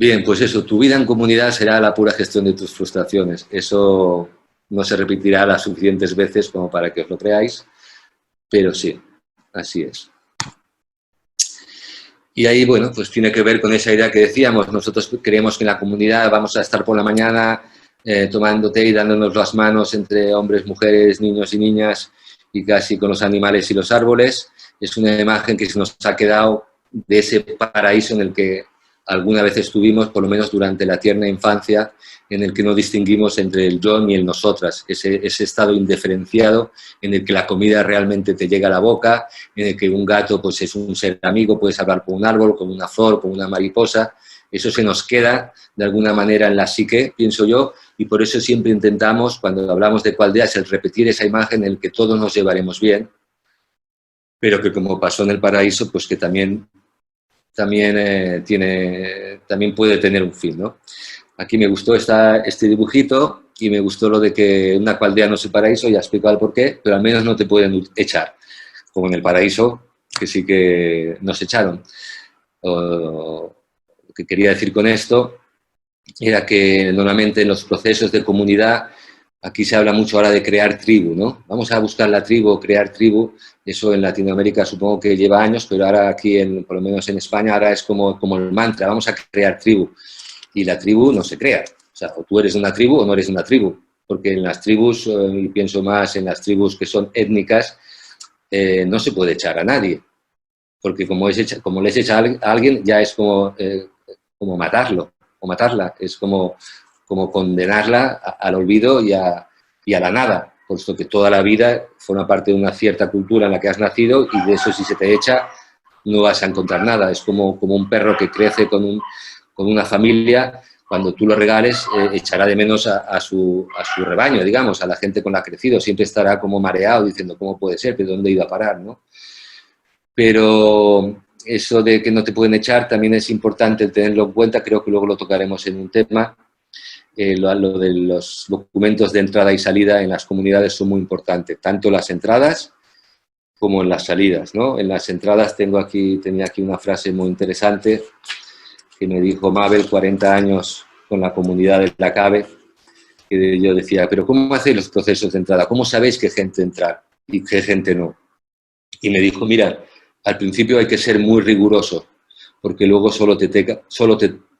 Bien, pues eso, tu vida en comunidad será la pura gestión de tus frustraciones. Eso no se repetirá las suficientes veces como para que os lo creáis, pero sí, así es. Y ahí, bueno, pues tiene que ver con esa idea que decíamos. Nosotros creemos que en la comunidad vamos a estar por la mañana tomando té y dándonos las manos entre hombres, mujeres, niños y niñas, y casi con los animales y los árboles. Es una imagen que se nos ha quedado de ese paraíso en el que alguna vez estuvimos, por lo menos durante la tierna infancia, en el que no distinguimos entre el yo ni el nosotras, ese estado indiferenciado en el que la comida realmente te llega a la boca, en el que un gato pues, es un ser amigo, puedes hablar con un árbol, con una flor, con una mariposa. Eso se nos queda de alguna manera en la psique, pienso yo, y por eso siempre intentamos, cuando hablamos de Coaldea, es el repetir esa imagen en la que todos nos llevaremos bien, pero que como pasó en el paraíso, pues que también puede tener un fin, ¿no? Aquí me gustó este dibujito y me gustó lo de que una coaldea no es el paraíso, ya he explicado el porqué, pero al menos no te pueden echar, como en el paraíso, que sí que nos echaron. Lo que quería decir con esto era que normalmente en los procesos de comunidad, aquí se habla mucho ahora de crear tribu, ¿no? Vamos a buscar la tribu, crear tribu. Eso en Latinoamérica supongo que lleva años, pero ahora aquí, por lo menos en España, ahora es como el mantra, vamos a crear tribu. Y la tribu no se crea. O sea, o tú eres de una tribu o no eres de una tribu. Porque en las tribus, y pienso más en las tribus que son étnicas, no se puede echar a nadie. Porque como les echa a alguien, ya es como matarlo o matarla. Es como condenarla al olvido y a la nada, puesto que toda la vida forma parte de una cierta cultura en la que has nacido y de eso si se te echa no vas a encontrar nada. Es como un perro que crece con una familia, cuando tú lo regales echará de menos a su rebaño, digamos, a la gente con la que ha crecido. Siempre estará como mareado diciendo cómo puede ser, pero dónde he ido a parar, ¿no? Pero eso de que no te pueden echar también es importante tenerlo en cuenta, creo que luego lo tocaremos en un tema. Lo de los documentos de entrada y salida en las comunidades son muy importantes, tanto las entradas como en las salidas, ¿no? En las entradas tenía aquí una frase muy interesante que me dijo Mabel, 40 años con la comunidad de la CABE, que yo decía, pero ¿cómo hacéis los procesos de entrada? ¿Cómo sabéis qué gente entra y qué gente no? Y me dijo, mira, al principio hay que ser muy riguroso, porque luego solo te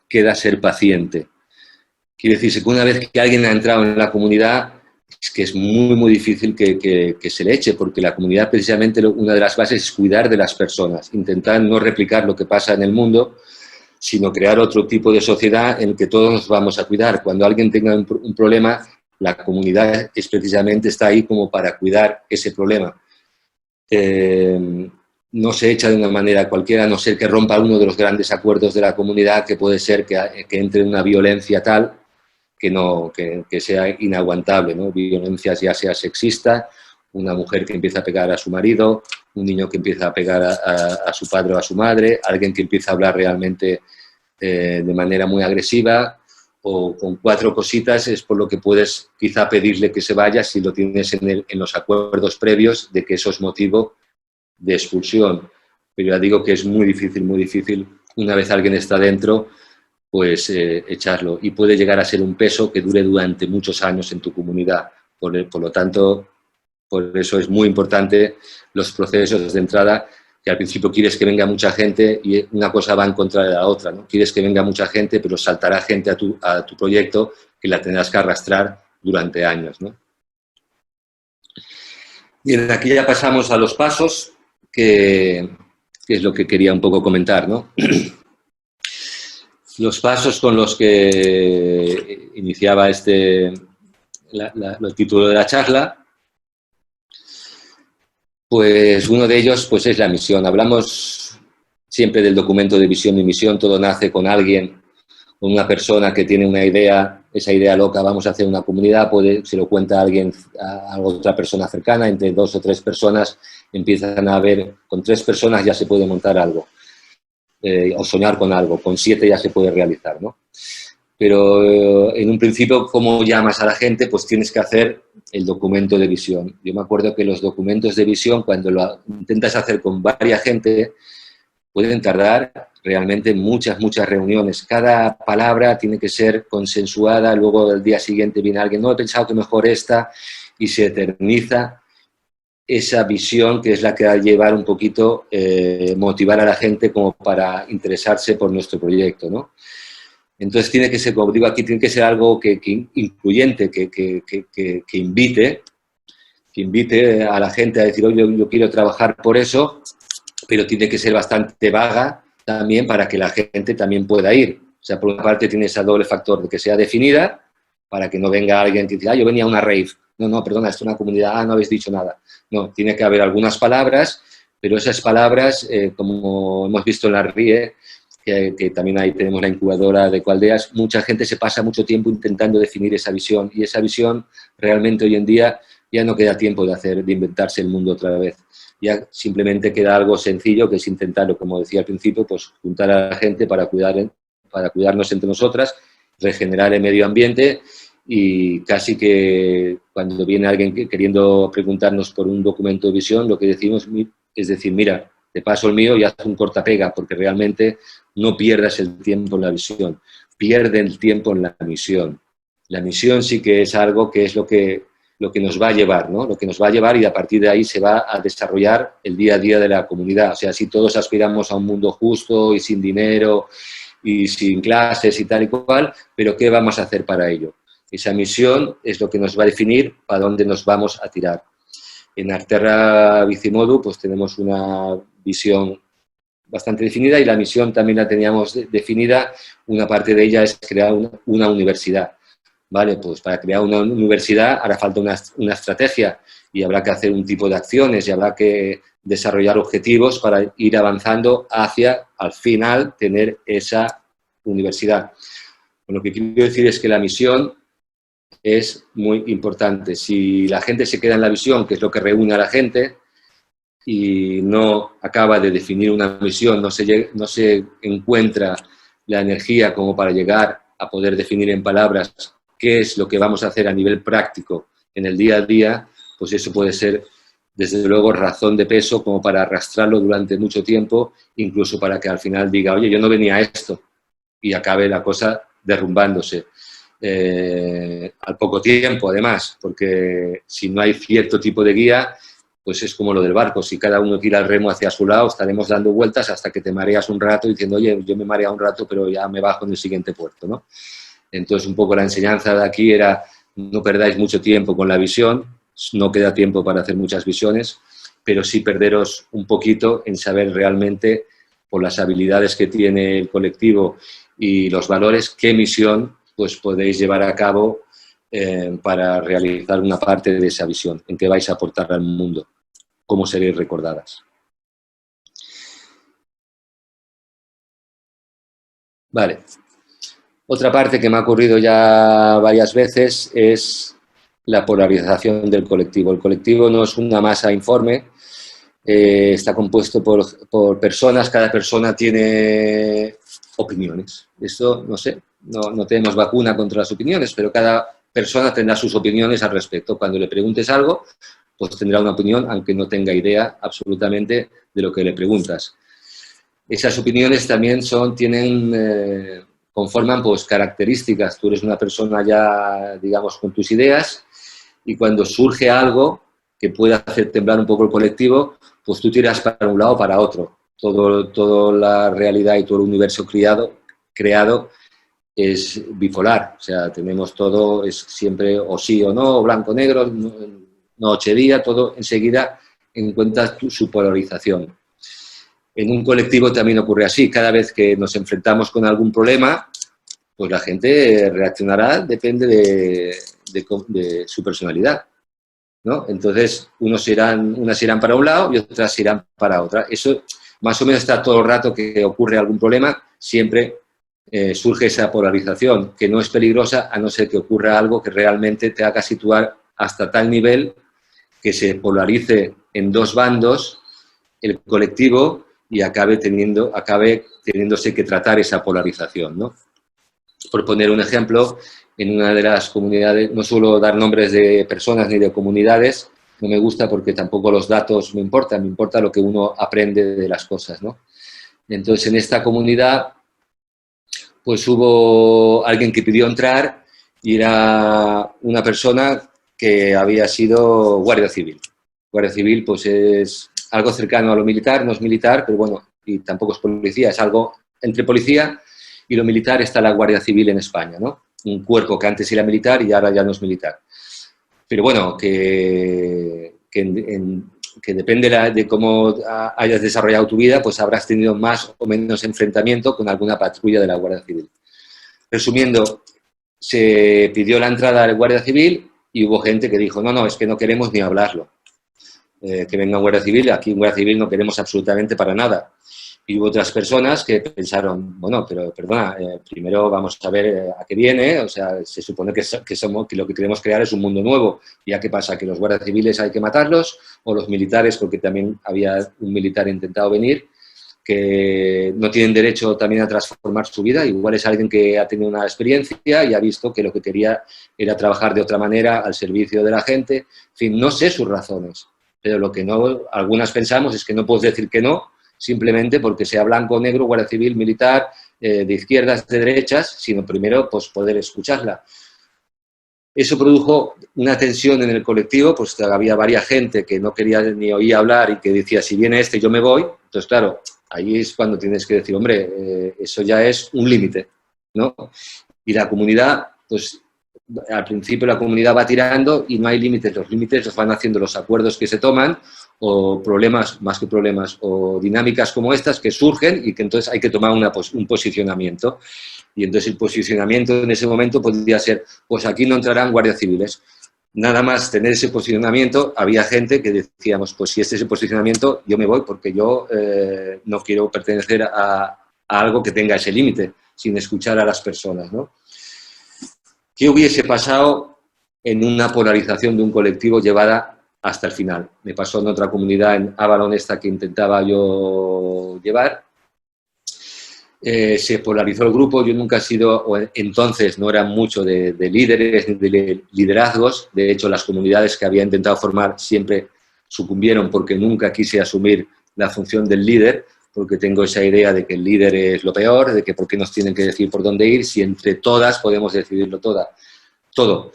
queda ser paciente. Quiere decirse que una vez que alguien ha entrado en la comunidad, es que es muy, muy difícil que se le eche, porque la comunidad precisamente una de las bases es cuidar de las personas, intentar no replicar lo que pasa en el mundo, sino crear otro tipo de sociedad en que todos nos vamos a cuidar. Cuando alguien tenga un problema, la comunidad está ahí como para cuidar ese problema. No se echa de una manera cualquiera, a no ser que rompa uno de los grandes acuerdos de la comunidad, que puede ser que entre una violencia tal que sea inaguantable, ¿no? Violencias ya sea sexista, una mujer que empieza a pegar a su marido, un niño que empieza a pegar a su padre o a su madre, alguien que empieza a hablar realmente de manera muy agresiva, o con 4 cositas es por lo que puedes quizá pedirle que se vaya si lo tienes en los acuerdos previos de que eso es motivo de expulsión. Pero ya digo que es muy difícil, una vez alguien está dentro, pues echarlo. Y puede llegar a ser un peso que dure durante muchos años en tu comunidad. Por lo tanto, por eso es muy importante los procesos de entrada, que al principio quieres que venga mucha gente y una cosa va en contra de la otra, ¿no? Quieres que venga mucha gente, pero saltará gente a tu proyecto que la tendrás que arrastrar durante años, ¿no? Bien, aquí ya pasamos a los pasos, que es lo que quería un poco comentar, ¿no? Los pasos con los que iniciaba el título de la charla, pues uno de ellos pues es la misión. Hablamos siempre del documento de visión y misión, todo nace con alguien, con una persona que tiene una idea, esa idea loca, vamos a hacer una comunidad, se lo cuenta a alguien, a otra persona cercana, entre 2 o 3 personas empiezan a ver, con 3 personas ya se puede montar algo. O soñar con algo, con 7 ya se puede realizar, ¿no? Pero en un principio, ¿cómo llamas a la gente? Pues tienes que hacer el documento de visión. Yo me acuerdo que los documentos de visión, cuando lo intentas hacer con varias gente, pueden tardar realmente muchas, muchas reuniones. Cada palabra tiene que ser consensuada, luego el día siguiente viene alguien, no, he pensado que mejor esta, y se eterniza esa visión que es la que va a llevar un poquito, motivar a la gente como para interesarse por nuestro proyecto, ¿no? Entonces tiene que ser, como digo aquí, tiene que ser algo que incluyente, que invite a la gente a decir, oye, yo quiero trabajar por eso, pero tiene que ser bastante vaga también para que la gente también pueda ir. O sea, por una parte tiene ese doble factor de que sea definida, para que no venga alguien que diga, yo venía a una rave. No, no, perdona, esto es una comunidad, no habéis dicho nada. No, tiene que haber algunas palabras, pero esas palabras, como hemos visto en la RIE, que también ahí tenemos la incubadora de Ecoaldeas, mucha gente se pasa mucho tiempo intentando definir esa visión, y esa visión realmente hoy en día ya no queda tiempo de inventarse el mundo otra vez. Ya simplemente queda algo sencillo, que es intentarlo, como decía al principio, pues juntar a la gente para cuidarnos entre nosotras, regenerar el medio ambiente, y casi que cuando viene alguien queriendo preguntarnos por un documento de visión, lo que decimos es decir, mira, te paso el mío y haz un cortapega, porque realmente no pierdas el tiempo en la visión, pierde el tiempo en la misión. La misión sí que es algo que es lo que nos va a llevar, ¿no? Lo que nos va a llevar, y a partir de ahí se va a desarrollar el día a día de la comunidad. O sea, si todos aspiramos a un mundo justo y sin dinero y sin clases y tal y cual, pero ¿qué vamos a hacer para ello? Esa misión es lo que nos va a definir para dónde nos vamos a tirar. En Arterra Bicimodu pues tenemos una visión bastante definida, y la misión también la teníamos definida. Una parte de ella es crear una universidad. Vale, pues para crear una universidad hará falta una estrategia, y habrá que hacer un tipo de acciones, y habrá que desarrollar objetivos para ir avanzando hacia, al final, tener esa universidad. Lo que quiero decir es que la misión es muy importante. Si la gente se queda en la visión, que es lo que reúne a la gente, y no acaba de definir una misión, no se encuentra la energía como para llegar a poder definir en palabras qué es lo que vamos a hacer a nivel práctico en el día a día, pues eso puede ser, desde luego, razón de peso como para arrastrarlo durante mucho tiempo, incluso para que al final diga, oye, yo no venía a esto, y acabe la cosa derrumbándose. Al poco tiempo, además, porque si no hay cierto tipo de guía, pues es como lo del barco, si cada uno tira el remo hacia su lado, estaremos dando vueltas hasta que te mareas un rato diciendo, oye, yo me he mareado un rato, pero ya me bajo en el siguiente puerto, ¿no? Entonces, un poco la enseñanza de aquí era, no perdáis mucho tiempo con la visión, no queda tiempo para hacer muchas visiones, pero sí perderos un poquito en saber realmente, por las habilidades que tiene el colectivo y los valores, qué misión pues podéis llevar a cabo para realizar una parte de esa visión, en qué vais a aportar al mundo, cómo seréis recordadas. Vale. Otra parte que me ha ocurrido ya varias veces es la polarización del colectivo. El colectivo no es una masa informe, está compuesto por personas, cada persona tiene opiniones. Esto, no sé, no tenemos vacuna contra las opiniones, pero cada persona tendrá sus opiniones al respecto. Cuando le preguntes algo, pues tendrá una opinión, aunque no tenga idea absolutamente de lo que le preguntas. Esas opiniones también conforman pues características. Tú eres una persona ya, digamos, con tus ideas, y cuando surge algo que pueda hacer temblar un poco el colectivo, pues tú tiras para un lado o para otro. Toda la realidad y todo el universo creado es bipolar. O sea, tenemos todo, es siempre o sí o no, o blanco o negro, noche día, todo enseguida encuentra su polarización. En un colectivo también ocurre así. Cada vez que nos enfrentamos con algún problema, pues la gente reaccionará, depende de su personalidad, ¿no? Entonces, unas irán para un lado y otras irán para otra. Eso más o menos está todo el rato que ocurre algún problema, siempre surge esa polarización, que no es peligrosa a no ser que ocurra algo que realmente te haga situar hasta tal nivel que se polarice en dos bandos el colectivo y acabe teniéndose que tratar esa polarización, ¿no? Por poner un ejemplo, en una de las comunidades, no suelo dar nombres de personas ni de comunidades, no me gusta porque tampoco los datos me importa lo que uno aprende de las cosas, ¿no? Entonces, en esta comunidad, pues hubo alguien que pidió entrar y era una persona que había sido guardia civil. Guardia civil, pues es algo cercano a lo militar, no es militar, pero bueno, y tampoco es policía, es algo entre policía y lo militar está la Guardia Civil en España, ¿no? Un cuerpo que antes era militar y ahora ya no es militar. Pero bueno, que depende de cómo hayas desarrollado tu vida, pues habrás tenido más o menos enfrentamiento con alguna patrulla de la Guardia Civil. Resumiendo, se pidió la entrada a la Guardia Civil y hubo gente que dijo, no, no, es que no queremos ni hablarlo. Que venga Guardia Civil, aquí en Guardia Civil no queremos absolutamente para nada. Y hubo otras personas que pensaron, bueno, pero perdona, primero vamos a ver a qué viene, o sea, se supone que lo que queremos crear es un mundo nuevo. ¿Ya qué pasa? ¿Que los guardias civiles hay que matarlos? ¿O los militares, porque también había un militar intentado venir, que no tienen derecho también a transformar su vida? Igual es alguien que ha tenido una experiencia y ha visto que lo que quería era trabajar de otra manera al servicio de la gente. En fin, no sé sus razones, pero lo que no, algunas pensamos es que no puedes decir que no, simplemente porque sea blanco o negro, guardia civil, militar, de izquierdas, de derechas, sino primero pues poder escucharla. Eso produjo una tensión en el colectivo, pues había varias gente que no quería ni oír hablar y que decía, si viene este yo me voy. Entonces, claro, ahí es cuando tienes que decir, hombre, eso ya es un límite, ¿no? Y la comunidad, pues al principio la comunidad va tirando y no hay límites, los límites los van haciendo los acuerdos que se toman o problemas, más que problemas, o dinámicas como estas que surgen y que entonces hay que tomar un posicionamiento. Y entonces el posicionamiento en ese momento podría ser, pues aquí no entrarán guardias civiles. Nada más tener ese posicionamiento, había gente que decíamos, pues si este es el posicionamiento, yo me voy porque yo no quiero pertenecer a algo que tenga ese límite, sin escuchar a las personas, ¿no? ¿Qué hubiese pasado en una polarización de un colectivo llevada hasta el final? Me pasó en otra comunidad, en Avalon, esta que intentaba yo llevar. Se polarizó el grupo, yo nunca he sido, o entonces no era mucho de líderes ni de liderazgos, de hecho las comunidades que había intentado formar siempre sucumbieron porque nunca quise asumir la función del líder, porque tengo esa idea de que el líder es lo peor, de que por qué nos tienen que decir por dónde ir, si entre todas podemos decidirlo todo.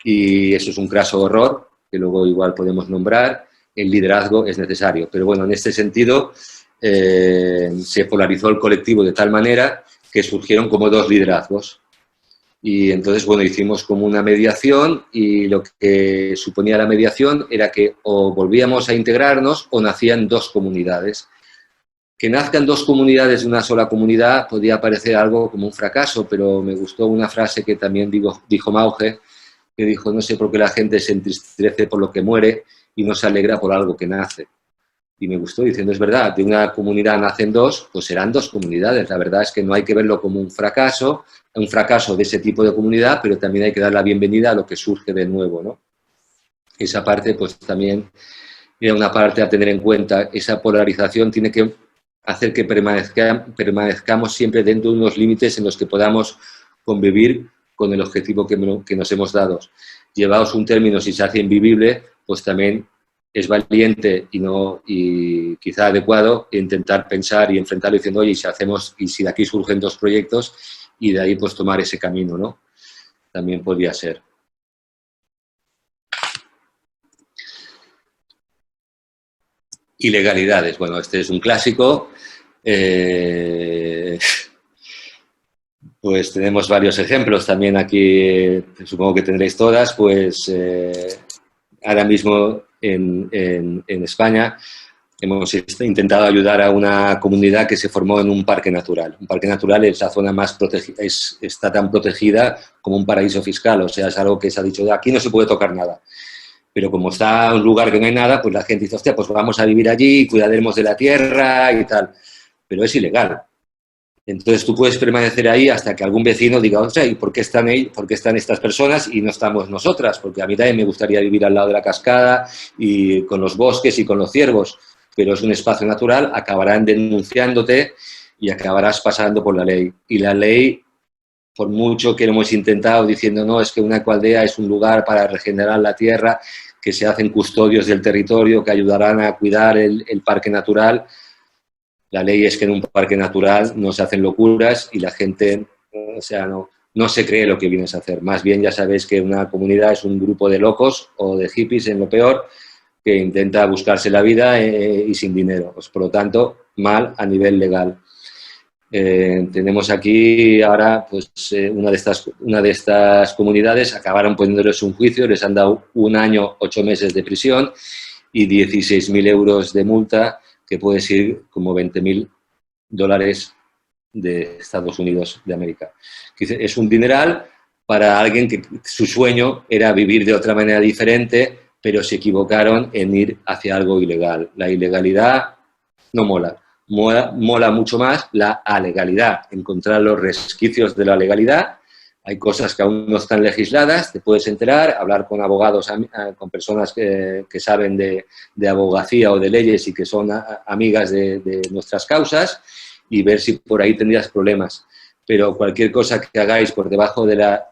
Y eso es un craso error, que luego igual podemos nombrar. El liderazgo es necesario, pero bueno, en este sentido se polarizó el colectivo de tal manera que surgieron como dos liderazgos. Y entonces, bueno, hicimos como una mediación y lo que suponía la mediación era que o volvíamos a integrarnos o nacían dos comunidades. Que nazcan dos comunidades de una sola comunidad podía parecer algo como un fracaso, pero me gustó una frase que también dijo Mauge, que dijo, no sé por qué la gente se entristece por lo que muere y no se alegra por algo que nace. Y me gustó diciendo, es verdad, de una comunidad nacen dos, pues serán dos comunidades. La verdad es que no hay que verlo como un fracaso de ese tipo de comunidad, pero también hay que dar la bienvenida a lo que surge de nuevo, ¿no? Esa parte, pues también era una parte a tener en cuenta. Esa polarización tiene que hacer que permanezcamos siempre dentro de unos límites en los que podamos convivir con el objetivo que nos hemos dado. Llevados un término, si se hace invivible, pues también es valiente y quizá adecuado intentar pensar y enfrentarlo diciendo, oye, y si de aquí surgen dos proyectos y de ahí pues tomar ese camino, ¿no? También podría ser. Ilegalidades. Bueno, este es un clásico. Pues tenemos varios ejemplos también aquí, supongo que tendréis todas, pues ahora mismo en España hemos intentado ayudar a una comunidad que se formó en un parque natural. Un parque natural es la zona más protegida, está tan protegida como un paraíso fiscal, o sea, es algo que se ha dicho, de aquí no se puede tocar nada. Pero como está un lugar que no hay nada, pues la gente dice, hostia, pues vamos a vivir allí, cuidaremos de la tierra y tal. Pero es ilegal. Entonces tú puedes permanecer ahí hasta que algún vecino diga, o sea, ¿y por qué están estas personas y no estamos nosotras? Porque a mí también me gustaría vivir al lado de la cascada y con los bosques y con los ciervos, pero es un espacio natural, acabarán denunciándote y acabarás pasando por la ley. Y la ley, por mucho que lo hemos intentado diciendo, no, es que una ecoaldea es un lugar para regenerar la tierra, que se hacen custodios del territorio, que ayudarán a cuidar el parque natural, La ley es que en un parque natural no se hacen locuras y la gente, o sea, no se cree lo que vienes a hacer. Más bien ya sabéis que una comunidad es un grupo de locos o de hippies, en lo peor, que intenta buscarse la vida y sin dinero. Pues, por lo tanto, mal a nivel legal. Tenemos aquí ahora pues, una de estas comunidades, acabaron poniéndoles un juicio, les han dado 1 año, 8 meses de prisión y 16.000 euros de multa, que puede ser como 20.000 dólares de Estados Unidos de América. Es un dineral para alguien que su sueño era vivir de otra manera diferente, pero se equivocaron en ir hacia algo ilegal. La ilegalidad no mola. Mola mucho más la alegalidad, encontrar los resquicios de la legalidad. Hay cosas que aún no están legisladas, te puedes enterar, hablar con abogados, con personas que saben de abogacía o de leyes y que son amigas de nuestras causas, y ver si por ahí tendrías problemas. Pero cualquier cosa que hagáis por debajo de la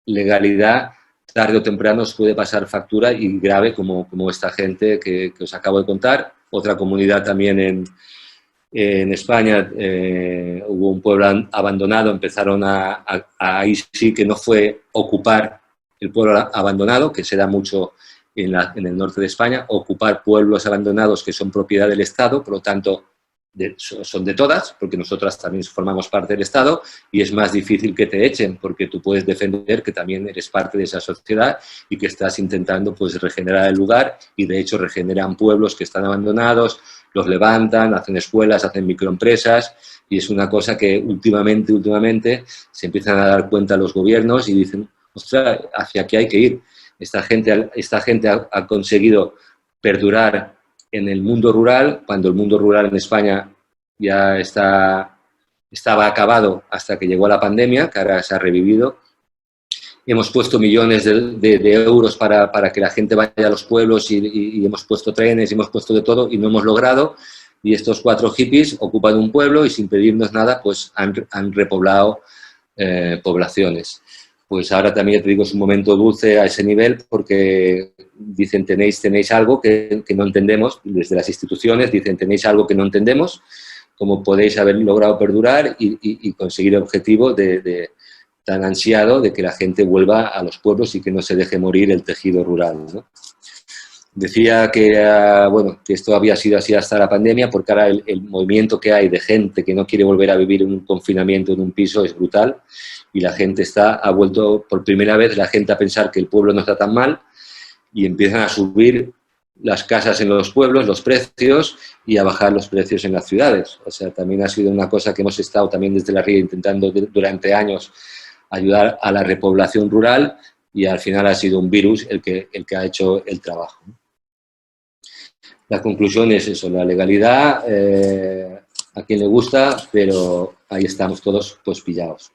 legalidad, tarde o temprano os puede pasar factura, y grave, como esta gente que os acabo de contar. Otra comunidad también en España, hubo un pueblo abandonado, empezaron ahí sí que no fue ocupar el pueblo abandonado, que se da mucho en el norte de España, ocupar pueblos abandonados que son propiedad del Estado, por lo tanto son de todas, porque nosotras también formamos parte del Estado, y es más difícil que te echen, porque tú puedes defender que también eres parte de esa sociedad y que estás intentando pues regenerar el lugar, y de hecho regeneran pueblos que están abandonados, los levantan, hacen escuelas, hacen microempresas, y es una cosa que últimamente se empiezan a dar cuenta los gobiernos y dicen, ostras, hacia aquí hay que ir. Esta gente ha conseguido perdurar en el mundo rural, cuando el mundo rural en España ya estaba acabado hasta que llegó la pandemia, que ahora se ha revivido. Hemos puesto millones de euros para que la gente vaya a los pueblos, y hemos puesto trenes, y hemos puesto de todo, y no hemos logrado. Y estos 4 hippies ocupan un pueblo y sin pedirnos nada pues han repoblado poblaciones. Pues ahora también te digo, es un momento dulce a ese nivel, porque dicen tenéis algo que no entendemos, desde las instituciones dicen tenéis algo que no entendemos, cómo podéis haber logrado perdurar y conseguir el objetivo tan ansiado de que la gente vuelva a los pueblos y que no se deje morir el tejido rural, ¿no? Decía que, bueno, que esto había sido así hasta la pandemia, porque ahora el movimiento que hay de gente que no quiere volver a vivir en un confinamiento en un piso es brutal, y la gente ha vuelto por primera vez la gente a pensar que el pueblo no está tan mal, y empiezan a subir las casas en los pueblos, los precios, y a bajar los precios en las ciudades. O sea, también ha sido una cosa que hemos estado también desde la RIA intentando durante años ayudar a la repoblación rural, y al final ha sido un virus el que ha hecho el trabajo. La conclusión es eso, la legalidad, a quien le gusta, pero ahí estamos todos pues pillados.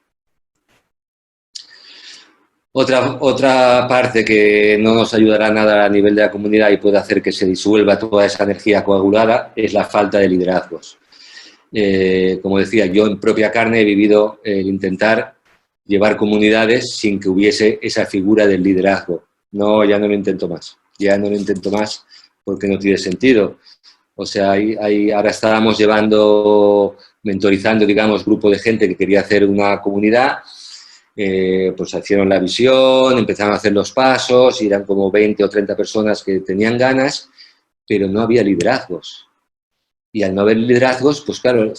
Otra parte que no nos ayudará nada a nivel de la comunidad y puede hacer que se disuelva toda esa energía coagulada es la falta de liderazgos. Como decía, yo en propia carne he vivido el intentar llevar comunidades sin que hubiese esa figura del liderazgo. No, ya no lo intento más, porque no tiene sentido. O sea, ahora estábamos mentorizando, digamos, grupo de gente que quería hacer una comunidad, pues hicieron la visión, empezaron a hacer los pasos, y eran como 20 o 30 personas que tenían ganas, pero no había liderazgos. Y al no haber liderazgos, pues claro,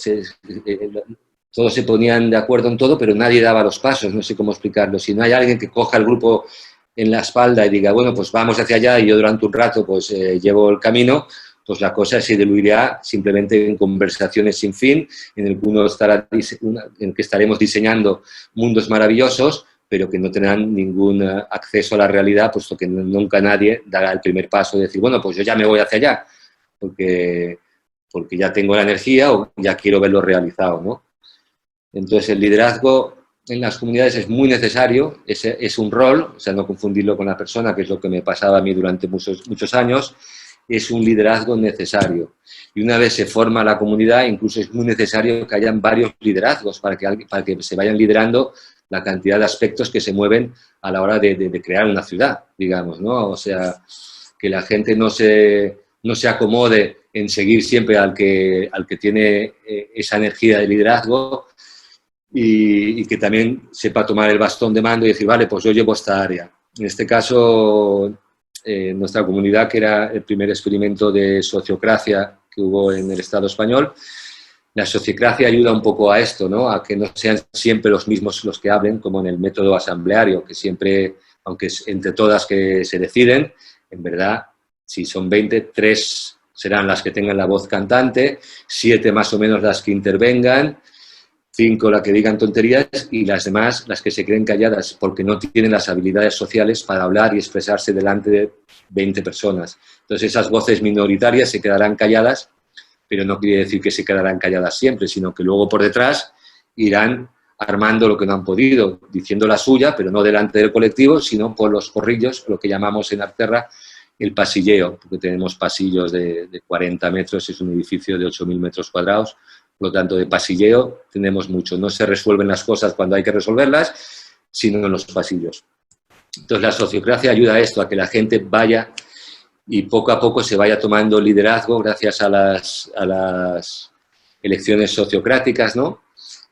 todos se ponían de acuerdo en todo, pero nadie daba los pasos, no sé cómo explicarlo. Si no hay alguien que coja el grupo en la espalda y diga, bueno, pues vamos hacia allá, y yo durante un rato pues llevo el camino, pues la cosa se diluirá simplemente en conversaciones sin fin, en el que estaremos diseñando mundos maravillosos, pero que no tendrán ningún acceso a la realidad, puesto que nunca nadie dará el primer paso de decir, bueno, pues yo ya me voy hacia allá, porque ya tengo la energía o ya quiero verlo realizado, ¿no? Entonces, el liderazgo en las comunidades es muy necesario, es un rol, o sea, no confundirlo con la persona, que es lo que me pasaba a mí durante muchos años, es un liderazgo necesario. Y una vez se forma la comunidad, incluso es muy necesario que hayan varios liderazgos para que se vayan liderando la cantidad de aspectos que se mueven a la hora de crear una ciudad, digamos, ¿no? O sea, que la gente no se acomode en seguir siempre al que tiene esa energía de liderazgo y que también sepa tomar el bastón de mando y decir, vale, pues yo llevo esta área. En este caso, nuestra comunidad, que era el primer experimento de sociocracia que hubo en el Estado español, la sociocracia ayuda un poco a esto, ¿no? A que no sean siempre los mismos los que hablen, como en el método asambleario, que siempre, aunque es entre todas que se deciden, en verdad, si son 20, 3 serán las que tengan la voz cantante, 7 más o menos las que intervengan, 5 las que digan tonterías y las demás las que se creen calladas porque no tienen las habilidades sociales para hablar y expresarse delante de 20 personas. Entonces esas voces minoritarias se quedarán calladas, pero no quiere decir que se quedarán calladas siempre, sino que luego por detrás irán armando lo que no han podido, diciendo la suya, pero no delante del colectivo, sino por los corrillos, lo que llamamos en Arterra el pasilleo, porque tenemos pasillos de 40 metros, es un edificio de 8.000 metros cuadrados, por lo tanto, de pasilleo tenemos mucho. No se resuelven las cosas cuando hay que resolverlas, sino en los pasillos. Entonces, la sociocracia ayuda a esto, a que la gente vaya y poco a poco se vaya tomando liderazgo gracias a las elecciones sociocráticas, ¿no?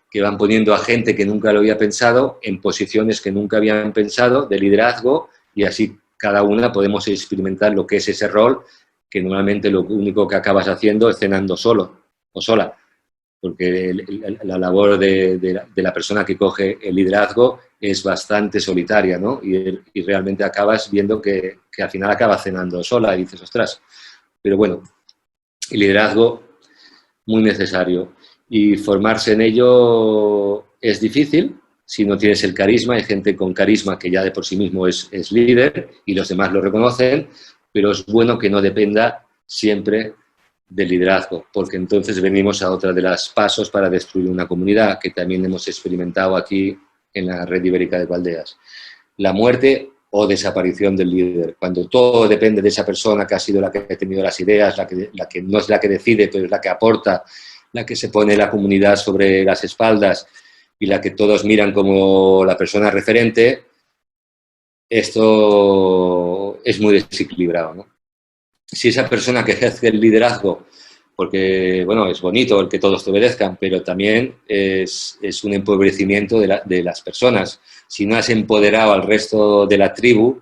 Que van poniendo a gente que nunca lo había pensado en posiciones que nunca habían pensado de liderazgo y así cada una podemos experimentar lo que es ese rol, que normalmente lo único que acabas haciendo es cenando solo o sola, porque la labor de la persona que coge el liderazgo es bastante solitaria, ¿no? Y realmente acabas viendo que al final acabas cenando sola y dices, ostras, pero bueno, el liderazgo muy necesario y formarse en ello es difícil si no tienes el carisma. Hay gente con carisma que ya de por sí mismo es líder y los demás lo reconocen, pero es bueno que no dependa siempre del liderazgo, porque entonces venimos a otra de los pasos para destruir una comunidad que también hemos experimentado aquí en la Red Ibérica de Aldeas. La muerte o desaparición del líder, cuando todo depende de esa persona que ha sido la que ha tenido las ideas, la que no es la que decide, pero es la que aporta, la que se pone la comunidad sobre las espaldas y la que todos miran como la persona referente. Esto es muy desequilibrado, ¿no? Si esa persona que ejerce el liderazgo, porque bueno, es bonito el que todos te obedezcan, pero también es un empobrecimiento de las personas. Si no has empoderado al resto de la tribu,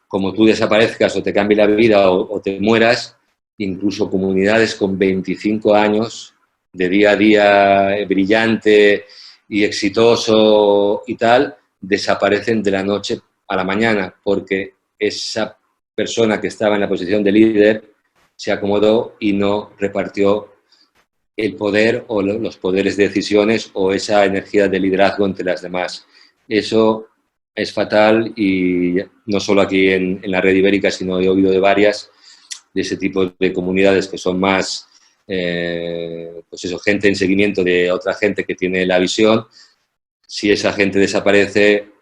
como tú desaparezcas o te cambie la vida o te mueras, incluso comunidades con 25 años de día a día brillante y exitoso y tal, desaparecen de la noche a la mañana, porque esa persona que estaba en la posición de líder se acomodó y no repartió el poder o los poderes de decisiones o esa energía de liderazgo entre las demás. Eso es fatal y no solo aquí en la Red Ibérica, sino he oído de varias de ese tipo de comunidades que son más, pues eso, gente en seguimiento de otra gente que tiene la visión. Si esa gente desaparece,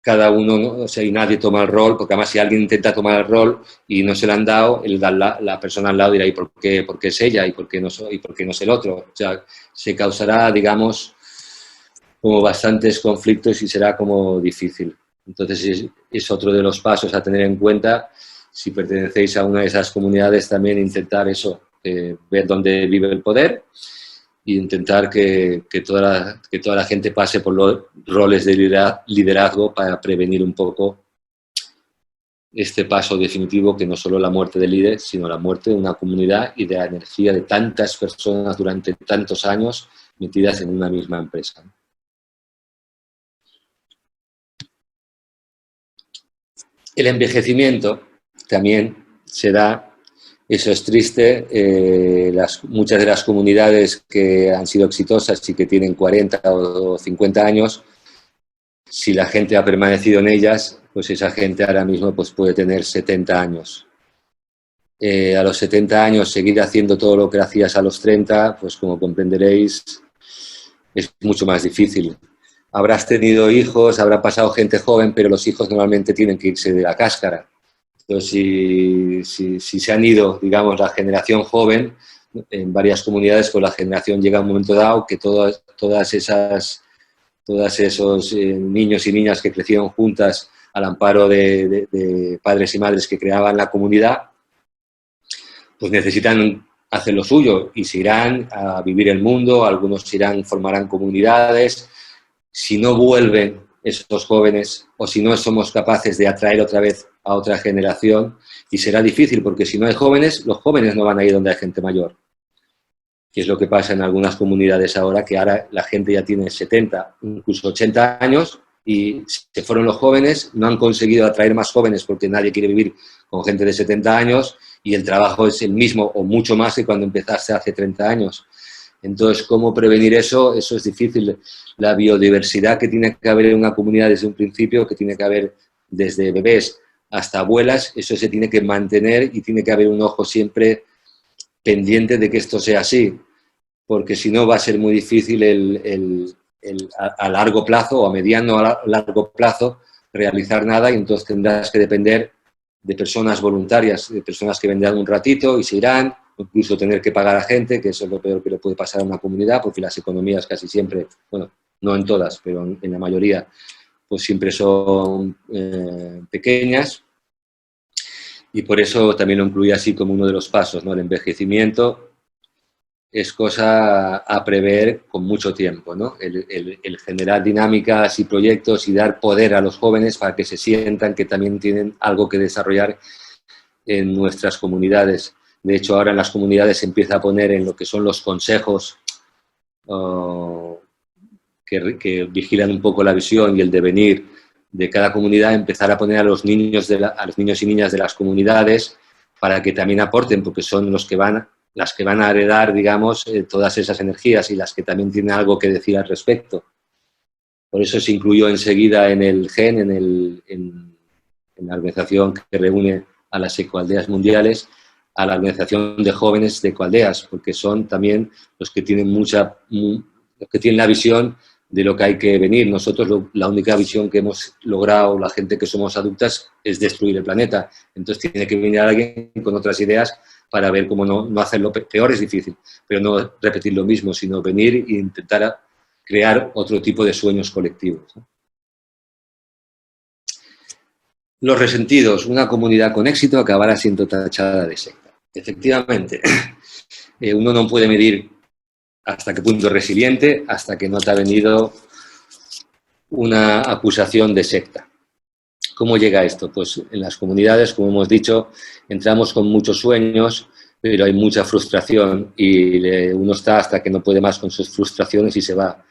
cada uno, ¿no? O sea, y nadie toma el rol, porque además si alguien intenta tomar el rol y no se lo han dado, la persona al lado dirá, ¿y por qué es ella? ¿Y por qué no es el otro? O sea, se causará, digamos, como bastantes conflictos y será como difícil. Entonces es otro de los pasos a tener en cuenta. Si pertenecéis a una de esas comunidades, también intentar eso, ver dónde vive el poder e intentar que toda la gente pase por los roles de liderazgo para prevenir un poco este paso definitivo, que no solo la muerte del líder, sino la muerte de una comunidad y de la energía de tantas personas durante tantos años metidas en una misma empresa. El envejecimiento también se da. Eso es triste. Muchas de las comunidades que han sido exitosas y que tienen 40 o 50 años, si la gente ha permanecido en ellas, pues esa gente ahora mismo pues puede tener 70 años. A los 70 años seguir haciendo todo lo que hacías a los 30, pues como comprenderéis, es mucho más difícil. Habrás tenido hijos, habrá pasado gente joven, pero los hijos normalmente tienen que irse de la cáscara. Entonces, si se han ido, digamos, la generación joven, en varias comunidades, pues la generación llega a un momento dado que todos esos niños y niñas que crecieron juntas al amparo de padres y madres que creaban la comunidad, pues necesitan hacen lo suyo y se irán a vivir el mundo, algunos irán, formarán comunidades. Si no vuelven esos jóvenes o si no somos capaces de atraer otra vez a otra generación, y será difícil porque si no hay jóvenes, los jóvenes no van a ir donde hay gente mayor, que es lo que pasa en algunas comunidades ahora, que ahora la gente ya tiene 70, incluso 80 años y se fueron los jóvenes, no han conseguido atraer más jóvenes porque nadie quiere vivir con gente de 70 años y el trabajo es el mismo o mucho más que cuando empezaste hace 30 años. Entonces, ¿cómo prevenir eso? Eso es difícil. La biodiversidad que tiene que haber en una comunidad desde un principio, que tiene que haber desde bebés hasta abuelas, eso se tiene que mantener y tiene que haber un ojo siempre pendiente de que esto sea así, porque si no va a ser muy difícil a largo plazo o a mediano o a largo plazo realizar nada y entonces tendrás que depender de personas voluntarias, de personas que vendrán un ratito y se irán, incluso tener que pagar a gente, que eso es lo peor que le puede pasar a una comunidad, porque las economías casi siempre, bueno, no en todas, pero en la mayoría, pues siempre son pequeñas. Y por eso también lo incluí así como uno de los pasos, ¿no? El envejecimiento es cosa a prever con mucho tiempo, ¿no? El generar dinámicas y proyectos y dar poder a los jóvenes para que se sientan que también tienen algo que desarrollar en nuestras comunidades. De hecho, ahora en las comunidades se empieza a poner en lo que son los consejos que vigilan un poco la visión y el devenir de cada comunidad, empezar a poner a los niños y niñas de las comunidades para que también aporten, porque son las que van a heredar, digamos, todas esas energías y las que también tienen algo que decir al respecto. Por eso se incluyó enseguida en el GEN, en la organización que reúne a las ecoaldeas mundiales, a la organización de jóvenes de ecoaldeas, porque son también los que tienen los que tienen la visión de lo que hay que venir. Nosotros la única visión que hemos logrado, la gente que somos adultas, es destruir el planeta. Entonces tiene que venir alguien con otras ideas para ver cómo no hacerlo peor. Es difícil, pero no repetir lo mismo, sino venir e intentar crear otro tipo de sueños colectivos, ¿no? Los resentidos. Una comunidad con éxito acabará siendo tachada de secta. Efectivamente, uno no puede medir hasta qué punto es resiliente hasta que no te ha venido una acusación de secta. ¿Cómo llega esto? Pues en las comunidades, como hemos dicho, entramos con muchos sueños, pero hay mucha frustración y uno está hasta que no puede más con sus frustraciones y se va.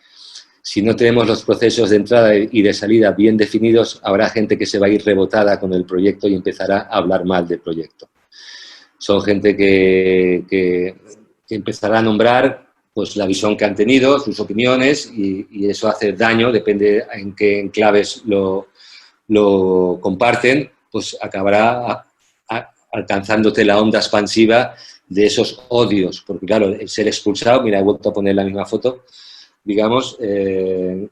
Si no tenemos los procesos de entrada y de salida bien definidos, habrá gente que se va a ir rebotada con el proyecto y empezará a hablar mal del proyecto. Son gente que empezará a nombrar pues la visión que han tenido, sus opiniones, y eso hace daño, depende en qué enclaves lo comparten, pues acabará alcanzándote la onda expansiva de esos odios, porque claro, el ser expulsado, mira, he vuelto a poner la misma foto, digamos,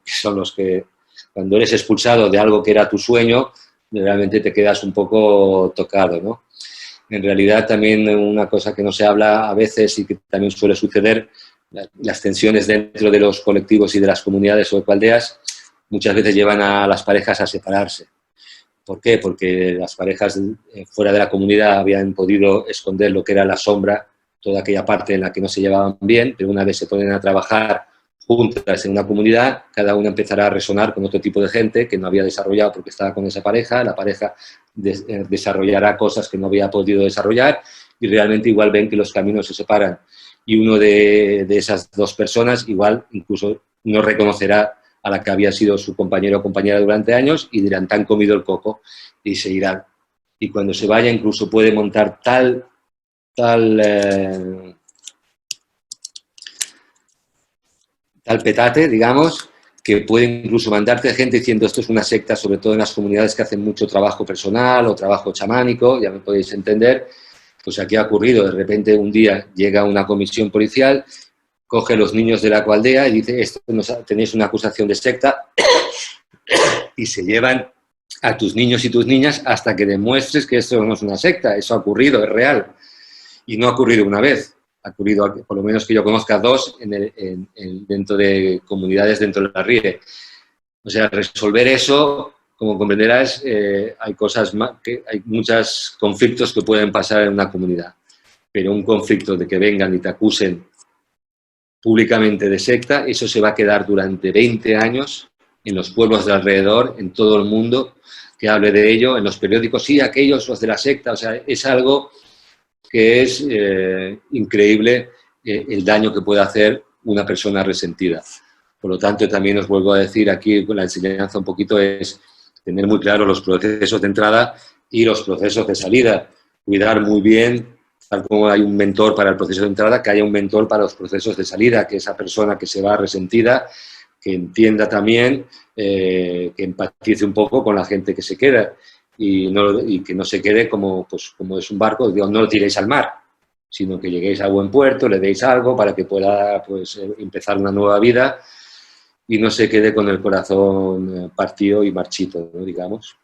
son los que cuando eres expulsado de algo que era tu sueño, realmente te quedas un poco tocado, ¿no? En realidad también una cosa que no se habla a veces y que también suele suceder, las tensiones dentro de los colectivos y de las comunidades o ecoaldeas muchas veces llevan a las parejas a separarse. ¿Por qué? Porque las parejas fuera de la comunidad habían podido esconder lo que era la sombra, toda aquella parte en la que no se llevaban bien, pero una vez se ponen a trabajar juntas en una comunidad, cada una empezará a resonar con otro tipo de gente que no había desarrollado porque estaba con esa pareja, la pareja desarrollará cosas que no había podido desarrollar y realmente igual ven que los caminos se separan. Y uno de esas dos personas igual incluso no reconocerá a la que había sido su compañero o compañera durante años y dirán, te han comido el coco y se irán. Y cuando se vaya incluso puede montar tal petate, digamos, que puede incluso mandarte gente diciendo esto es una secta, sobre todo en las comunidades que hacen mucho trabajo personal o trabajo chamánico, ya me podéis entender. Pues aquí ha ocurrido, de repente un día llega una comisión policial, coge a los niños de la ecoaldea y dice, esto tenéis una acusación de secta, y se llevan a tus niños y tus niñas hasta que demuestres que esto no es una secta. Eso ha ocurrido, es real. Y no ha ocurrido una vez, ha ocurrido, por lo menos que yo conozca, dos dentro de comunidades dentro de la RIE. O sea, resolver eso, como comprenderás, hay muchos conflictos que pueden pasar en una comunidad. pero un conflicto de que vengan y te acusen públicamente de secta, eso se va a quedar durante 20 años en los pueblos de alrededor, en todo el mundo, que hable de ello, en los periódicos, sí, aquellos, los de la secta, o sea, es algo que es increíble el daño que puede hacer una persona resentida. Por lo tanto, también os vuelvo a decir aquí, con la enseñanza un poquito, es tener muy claro los procesos de entrada y los procesos de salida. Cuidar muy bien, tal como hay un mentor para el proceso de entrada, que haya un mentor para los procesos de salida, que esa persona que se va resentida, que entienda también, que empatice un poco con la gente que se queda y que no se quede como, pues, como es un barco, digo, no lo tiréis al mar, sino que lleguéis a buen puerto, le deis algo para que pueda, pues, empezar una nueva vida y no se quede con el corazón partido y marchito, ¿no? Digamos.